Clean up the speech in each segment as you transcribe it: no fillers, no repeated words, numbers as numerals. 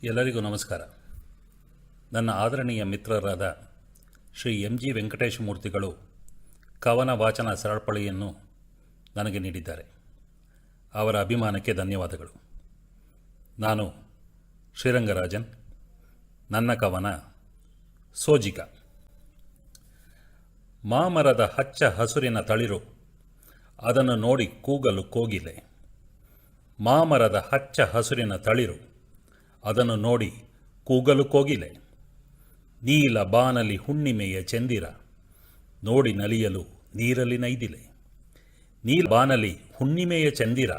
ಎಲ್ಲರಿಗೂ ನಮಸ್ಕಾರ. ನನ್ನ ಆದರಣೀಯ ಮಿತ್ರರಾದ ಶ್ರೀ MG ವೆಂಕಟೇಶ ಮೂರ್ತಿಗಳು ಕವನ ವಾಚನ ಸರಪಳಿಯನ್ನು ನನಗೆ ನೀಡಿದ್ದಾರೆ. ಅವರ ಅಭಿಮಾನಕ್ಕೆ ಧನ್ಯವಾದಗಳು. ನಾನು ಶ್ರೀರಂಗರಾಜನ್. ನನ್ನ ಕವನ ಸೋಜಿಗ. ಮಾಮರದ ಹಚ್ಚ ಹಸುರಿನ ತಳಿರು, ಅದನ್ನು ನೋಡಿ ಕೂಗಲು ಕೋಗಿಲೆ. ಮಾಮರದ ಹಚ್ಚ ಹಸುರಿನ ತಳಿರು, ಅದನ್ನು ನೋಡಿ ಕೂಗಲು ಕೋಗಿಲೆ. ನೀಲ ಬಾನಲಿ ಹುಣ್ಣಿಮೆಯ ಚಂದಿರ, ನೋಡಿ ನಲಿಯಲು ನೀರಲ್ಲಿ ನೈದಿಲೆ. ನೀಲ ಬಾನಲಿ ಹುಣ್ಣಿಮೆಯ ಚಂದಿರ,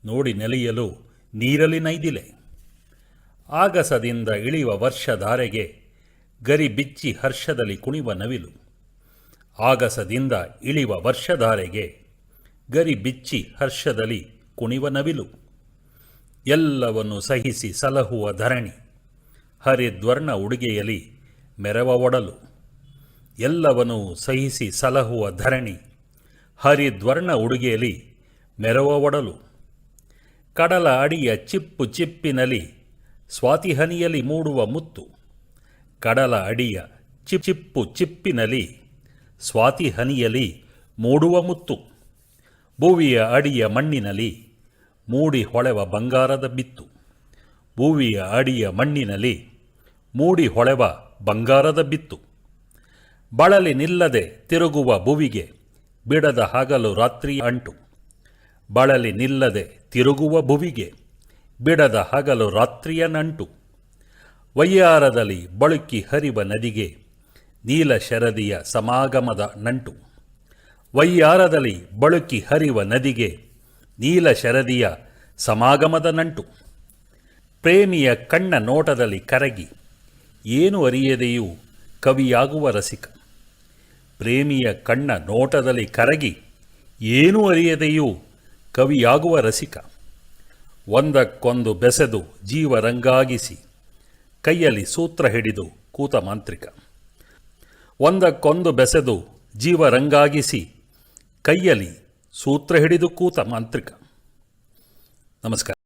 ನೋಡಿ ನಲಿಯಲು ನೀರಲ್ಲಿ ನೈದಿಲೆ. ಆಗಸದಿಂದ ಇಳಿಯುವ ವರ್ಷಧಾರೆಗೆ ಗರಿ ಬಿಚ್ಚಿ ಹರ್ಷದಲ್ಲಿ ಕುಣಿವ ನವಿಲು. ಆಗಸದಿಂದ ಇಳಿಯುವ ವರ್ಷಧಾರೆಗೆ ಗರಿ ಬಿಚ್ಚಿ ಹರ್ಷದಲ್ಲಿ ಕುಣಿವ ನವಿಲು. ಎಲ್ಲವನ್ನು ಸಹಿಸಿ ಸಲಹುವ ಧರಣಿ, ಹರಿದ್ವರ್ಣ ಉಡುಗೆಯಲ್ಲಿ ಮೆರವ ಒಡಲು. ಎಲ್ಲವನ್ನೂ ಸಹಿಸಿ ಸಲಹುವ ಧರಣಿ, ಹರಿದ್ವರ್ಣ ಉಡುಗೆಯಲ್ಲಿ ಮೆರವ ಒಡಲು. ಕಡಲ ಅಡಿಯ ಚಿಪ್ಪು ಚಿಪ್ಪಿನಲ್ಲಿ ಸ್ವಾತಿಹನಿಯಲ್ಲಿ ಮೂಡುವ ಮುತ್ತು. ಕಡಲ ಅಡಿಯ ಚಿಪ್ಪು ಚಿಪ್ಪಿನಲ್ಲಿ ಸ್ವಾತಿಹನಿಯಲ್ಲಿ ಮೂಡುವ ಮುತ್ತು. ಭುವಿಯ ಅಡಿಯ ಮಣ್ಣಿನಲ್ಲಿ ಮೂಡಿ ಹೊಳೆವ ಬಂಗಾರದ ಬಿತ್ತು. ಭುವಿಯ ಅಡಿಯ ಮಣ್ಣಿನಲ್ಲಿ ಮೂಡಿ ಹೊಳೆವ ಬಂಗಾರದ ಬಿತ್ತು. ಬಳಲಿ ನಿಲ್ಲದೆ ತಿರುಗುವ ಭುವಿಗೆ ಬಿಡದ ಹಗಲು ರಾತ್ರಿಯ ಅಂಟು. ಬಳಲಿ ನಿಲ್ಲದೆ ತಿರುಗುವ ಭುವಿಗೆ ಬಿಡದ ಹಗಲು ರಾತ್ರಿಯ ನಂಟು. ವಯ್ಯಾರದಲ್ಲಿ ಬಳುಕಿ ಹರಿವ ನದಿಗೆ ನೀಲ ಶರದಿಯ ಸಮಾಗಮದ ನಂಟು. ವಯ್ಯಾರದಲ್ಲಿ ಬಳುಕಿ ಹರಿವ ನದಿಗೆ ನೀಲ ಶರದಿಯ ಸಮಾಗಮದ ನಂಟು. ಪ್ರೇಮಿಯ ಕಣ್ಣ ನೋಟದಲ್ಲಿ ಕರಗಿ ಏನು ಅರಿಯದೆಯೂ ಕವಿಯಾಗುವ ರಸಿಕ. ಪ್ರೇಮಿಯ ಕಣ್ಣ ನೋಟದಲ್ಲಿ ಕರಗಿ ಏನೂ ಅರಿಯದೆಯೂ ಕವಿಯಾಗುವ ರಸಿಕ. ಒಂದಕ್ಕೊಂದು ಬೆಸೆದು ಜೀವರಂಗಾಗಿಸಿ ಕೈಯಲ್ಲಿ ಸೂತ್ರ ಹಿಡಿದು ಕೂತ ಮಾಂತ್ರಿಕ. ಒಂದಕ್ಕೊಂದು ಬೆಸೆದು ಜೀವರಂಗಾಗಿಸಿ ಕೈಯಲ್ಲಿ ಸೂತ್ರ ಹಿಡಿದು ಕೂತ ಮಾಂತ್ರಿಕ. ನಮಸ್ಕಾರ.